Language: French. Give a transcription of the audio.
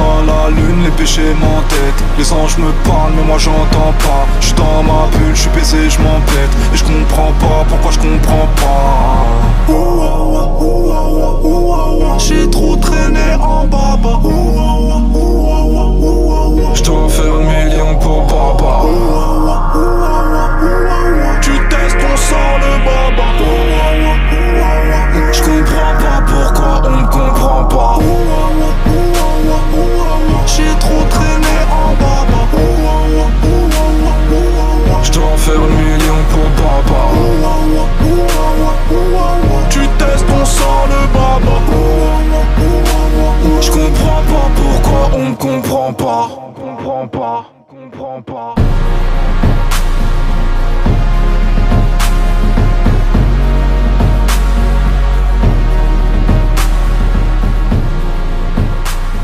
à la lune, les péchés m'entêtent. Les anges me parlent mais moi j'entends pas. J'suis dans ma bulle, j'suis baisé, j'm'embête. Et j'comprends pas pourquoi j'comprends pas. J'ai trop traîné en baba. J'dois faire 1 million pour baba. Tu testes, on sent le baba. J'comprends pas pourquoi on me comprend pas. J'ai trop traîné en baba. J'dois faire 1 million pour baba. Tu testes, on sent le baba. J'comprends pas pourquoi on me comprend pas. Comprends pas.